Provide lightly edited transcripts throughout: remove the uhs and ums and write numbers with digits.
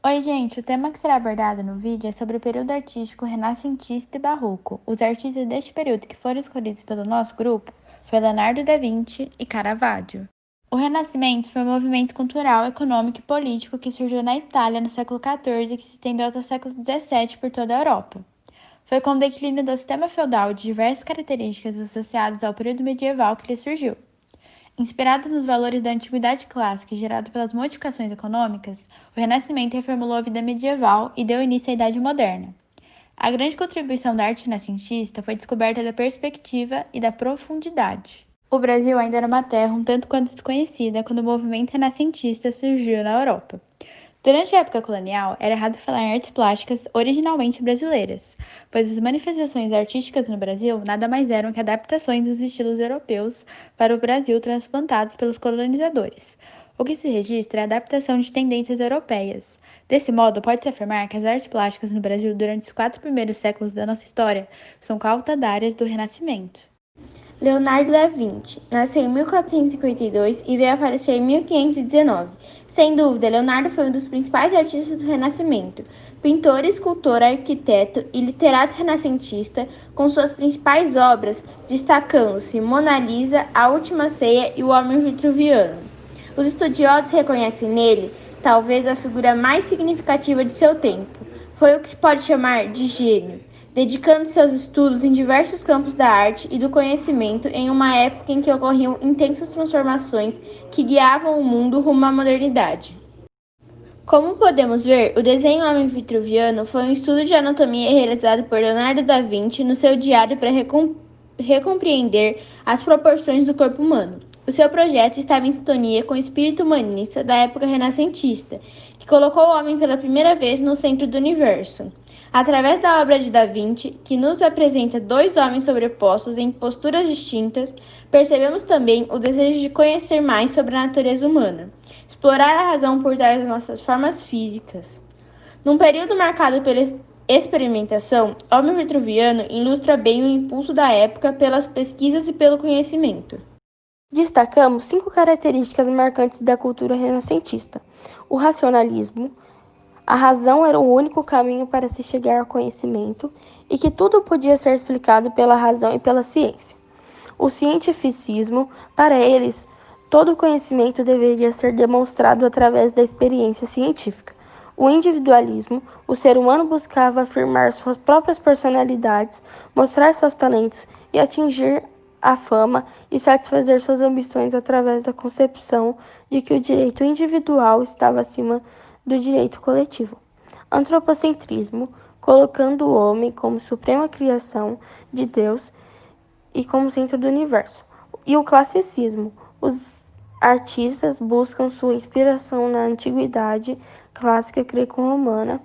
Oi, gente! O tema que será abordado no vídeo é sobre o período artístico renascentista e barroco. Os artistas deste período que foram escolhidos pelo nosso grupo foi Leonardo da Vinci e Caravaggio. O Renascimento foi um movimento cultural, econômico e político que surgiu na Itália no século XIV e que se estendeu até o século XVII por toda a Europa. Foi com o declínio do sistema feudal e de diversas características associadas ao período medieval que ele surgiu. Inspirado nos valores da antiguidade clássica e gerado pelas modificações econômicas, o Renascimento reformulou a vida medieval e deu início à Idade Moderna. A grande contribuição da arte renascentista foi a descoberta da perspectiva e da profundidade. O Brasil ainda era uma terra um tanto quanto desconhecida quando o movimento renascentista surgiu na Europa. Durante a época colonial, era errado falar em artes plásticas originalmente brasileiras, pois as manifestações artísticas no Brasil nada mais eram que adaptações dos estilos europeus para o Brasil transplantados pelos colonizadores. O que se registra é a adaptação de tendências europeias. Desse modo, pode-se afirmar que as artes plásticas no Brasil durante os 4 primeiros séculos da nossa história são caudatárias do Renascimento. Leonardo da Vinci nasceu em 1452 e veio a falecer em 1519. Sem dúvida, Leonardo foi um dos principais artistas do Renascimento, pintor, escultor, arquiteto e literato renascentista, com suas principais obras destacando-se Mona Lisa, A Última Ceia e O Homem Vitruviano. Os estudiosos reconhecem nele, talvez, a figura mais significativa de seu tempo. Foi o que se pode chamar de gênio, dedicando seus estudos em diversos campos da arte e do conhecimento em uma época em que ocorriam intensas transformações que guiavam o mundo rumo à modernidade. Como podemos ver, o desenho Homem Vitruviano foi um estudo de anatomia realizado por Leonardo da Vinci no seu diário para recompreender as proporções do corpo humano. O seu projeto estava em sintonia com o espírito humanista da época renascentista, que colocou o homem pela primeira vez no centro do universo. Através da obra de Da Vinci, que nos apresenta dois homens sobrepostos em posturas distintas, percebemos também o desejo de conhecer mais sobre a natureza humana, explorar a razão por trás das nossas formas físicas. Num período marcado pela experimentação, Homem Vitruviano ilustra bem o impulso da época pelas pesquisas e pelo conhecimento. Destacamos 5 características marcantes da cultura renascentista: o racionalismo, a razão era o único caminho para se chegar ao conhecimento e que tudo podia ser explicado pela razão e pela ciência. O cientificismo, para eles, todo conhecimento deveria ser demonstrado através da experiência científica. O individualismo, o ser humano buscava afirmar suas próprias personalidades, mostrar seus talentos e atingir a fama e satisfazer suas ambições através da concepção de que o direito individual estava acima do direito coletivo. Antropocentrismo, colocando o homem como suprema criação de Deus e como centro do universo. E o classicismo, os artistas buscam sua inspiração na antiguidade clássica greco-romana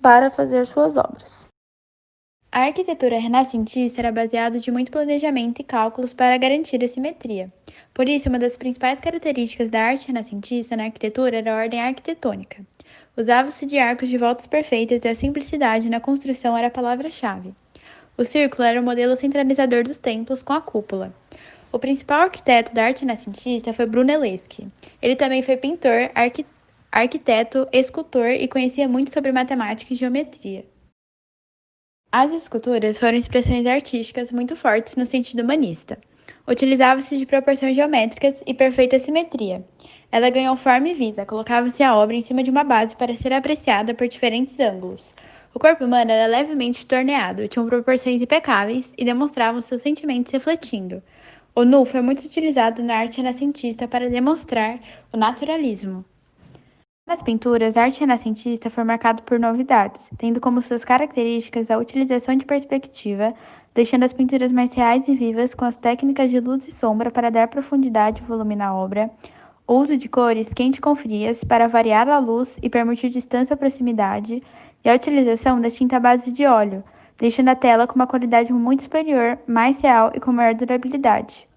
para fazer suas obras. A arquitetura renascentista era baseada de muito planejamento e cálculos para garantir a simetria. Por isso, uma das principais características da arte renascentista na arquitetura era a ordem arquitetônica. Usava-se de arcos de voltas perfeitas e a simplicidade na construção era a palavra-chave. O círculo era o modelo centralizador dos templos, com a cúpula. O principal arquiteto da arte renascentista foi Brunelleschi. Ele também foi pintor, arquiteto, escultor e conhecia muito sobre matemática e geometria. As esculturas foram expressões artísticas muito fortes no sentido humanista. Utilizava-se de proporções geométricas e perfeita simetria. Ela ganhou forma e vida, colocava-se a obra em cima de uma base para ser apreciada por diferentes ângulos. O corpo humano era levemente torneado, tinha proporções impecáveis e demonstrava seus sentimentos refletindo. O nu foi muito utilizado na arte renascentista para demonstrar o naturalismo. Nas pinturas, a arte renascentista foi marcada por novidades, tendo como suas características a utilização de perspectiva, deixando as pinturas mais reais e vivas com as técnicas de luz e sombra para dar profundidade e volume na obra, o uso de cores quente com frias para variar a luz e permitir distância ou proximidade, e a utilização da tinta à base de óleo, deixando a tela com uma qualidade muito superior, mais real e com maior durabilidade.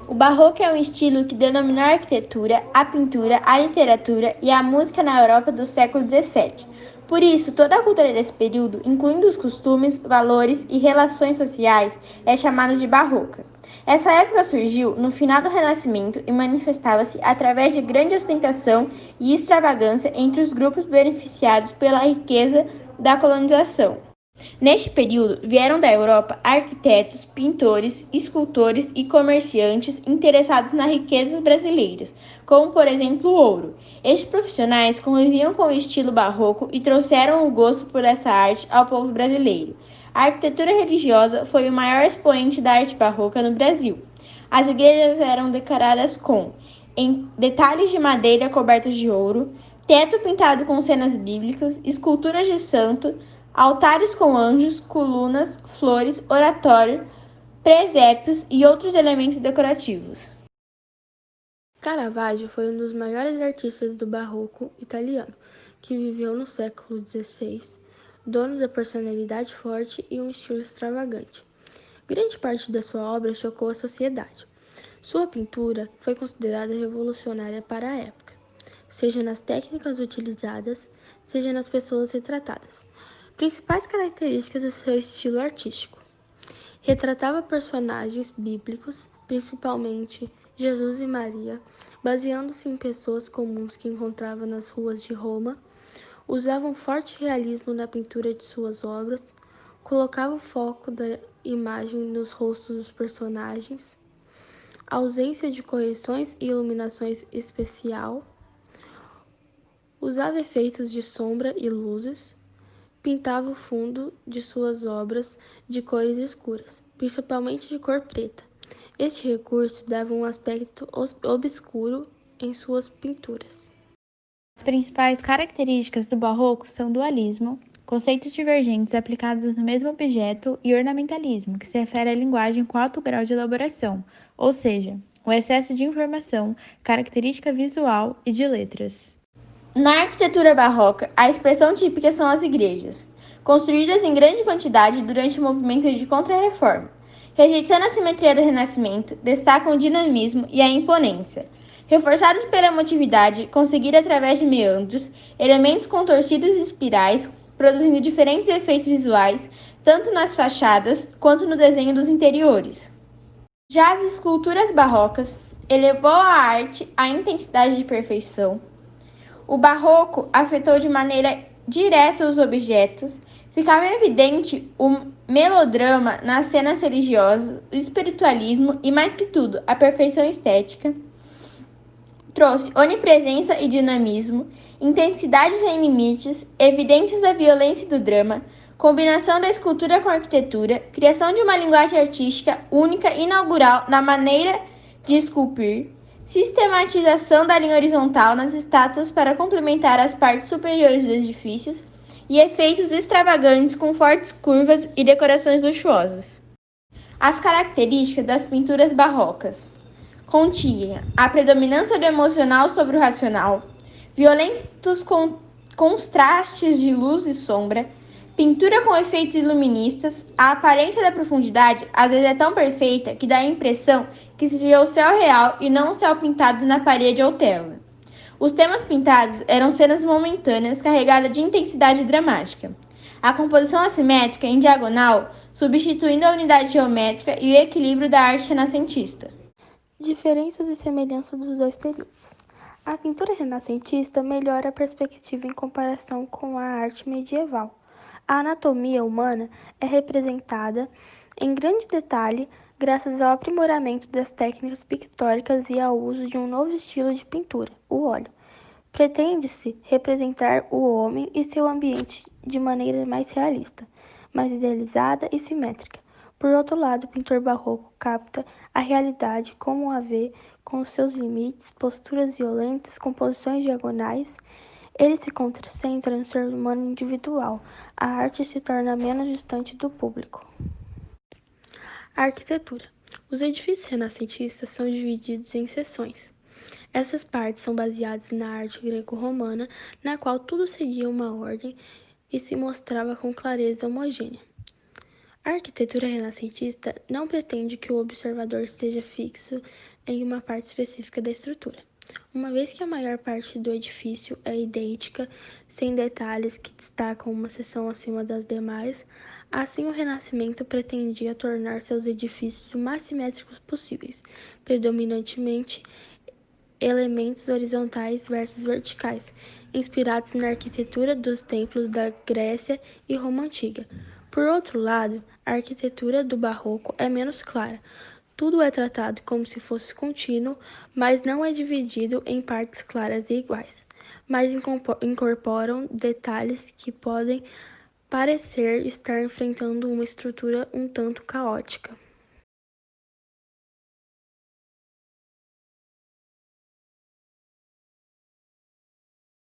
O barroco é um estilo que denominou a arquitetura, a pintura, a literatura e a música na Europa do século XVII. Por isso, toda a cultura desse período, incluindo os costumes, valores e relações sociais, é chamada de barroca. Essa época surgiu no final do Renascimento e manifestava-se através de grande ostentação e extravagância entre os grupos beneficiados pela riqueza da colonização. Neste período, vieram da Europa arquitetos, pintores, escultores e comerciantes interessados nas riquezas brasileiras, como por exemplo o ouro. Estes profissionais conviviam com o estilo barroco e trouxeram o gosto por essa arte ao povo brasileiro. A arquitetura religiosa foi o maior expoente da arte barroca no Brasil. As igrejas eram decoradas com detalhes de madeira cobertos de ouro, teto pintado com cenas bíblicas, esculturas de santo, altares com anjos, colunas, flores, oratório, presépios e outros elementos decorativos. Caravaggio foi um dos maiores artistas do barroco italiano, que viveu no século XVI, dono da personalidade forte e um estilo extravagante. Grande parte da sua obra chocou a sociedade. Sua pintura foi considerada revolucionária para a época, seja nas técnicas utilizadas, seja nas pessoas retratadas. Principais características do seu estilo artístico: retratava personagens bíblicos, principalmente Jesus e Maria, baseando-se em pessoas comuns que encontrava nas ruas de Roma. Usava um forte realismo na pintura de suas obras, colocava o foco da imagem nos rostos dos personagens, ausência de correções e iluminações especial, usava efeitos de sombra e luzes, pintava o fundo de suas obras de cores escuras, principalmente de cor preta. Este recurso dava um aspecto obscuro em suas pinturas. As principais características do barroco são dualismo, conceitos divergentes aplicados no mesmo objeto, e ornamentalismo, que se refere à linguagem com alto grau de elaboração, ou seja, o excesso de informação, característica visual e de letras. Na arquitetura barroca, a expressão típica são as igrejas, construídas em grande quantidade durante o movimento de Contra-Reforma. Rejeitando a simetria do Renascimento, destacam o dinamismo e a imponência. Reforçados pela emotividade, conseguiram através de meandros, elementos contorcidos e espirais, produzindo diferentes efeitos visuais, tanto nas fachadas quanto no desenho dos interiores. Já as esculturas barrocas elevou a arte à intensidade de perfeição. O barroco afetou de maneira direta os objetos. Ficava evidente o melodrama nas cenas religiosas, o espiritualismo e, mais que tudo, a perfeição estética. Trouxe onipresença e dinamismo, intensidade sem limites, evidências da violência e do drama, combinação da escultura com a arquitetura, criação de uma linguagem artística única e inaugural na maneira de esculpir, sistematização da linha horizontal nas estátuas para complementar as partes superiores dos edifícios e efeitos extravagantes com fortes curvas e decorações luxuosas. As características das pinturas barrocas continham a predominância do emocional sobre o racional, violentos contrastes de luz e sombra, pintura com efeitos iluministas. A aparência da profundidade às vezes é tão perfeita que dá a impressão que se vê o céu real e não o céu pintado na parede ou tela. Os temas pintados eram cenas momentâneas carregadas de intensidade dramática. A composição assimétrica em diagonal, substituindo a unidade geométrica e o equilíbrio da arte renascentista. Diferenças e semelhanças dos dois períodos. A pintura renascentista melhora a perspectiva em comparação com a arte medieval. A anatomia humana é representada em grande detalhe graças ao aprimoramento das técnicas pictóricas e ao uso de um novo estilo de pintura, o óleo. Pretende-se representar o homem e seu ambiente de maneira mais realista, mais idealizada e simétrica. Por outro lado, o pintor barroco capta a realidade como a vê, com os seus limites, posturas violentas, composições diagonais. Ele se concentra no ser humano individual. A arte se torna menos distante do público. A arquitetura. Os edifícios renascentistas são divididos em seções. Essas partes são baseadas na arte greco-romana, na qual tudo seguia uma ordem e se mostrava com clareza homogênea. A arquitetura renascentista não pretende que o observador esteja fixo em uma parte específica da estrutura. Uma vez que a maior parte do edifício é idêntica, sem detalhes que destacam uma seção acima das demais, assim o Renascimento pretendia tornar seus edifícios o mais simétricos possíveis, predominantemente elementos horizontais versus verticais, inspirados na arquitetura dos templos da Grécia e Roma Antiga. Por outro lado, a arquitetura do Barroco é menos clara. Tudo é tratado como se fosse contínuo, mas não é dividido em partes claras e iguais, mas incorporam detalhes que podem parecer estar enfrentando uma estrutura um tanto caótica.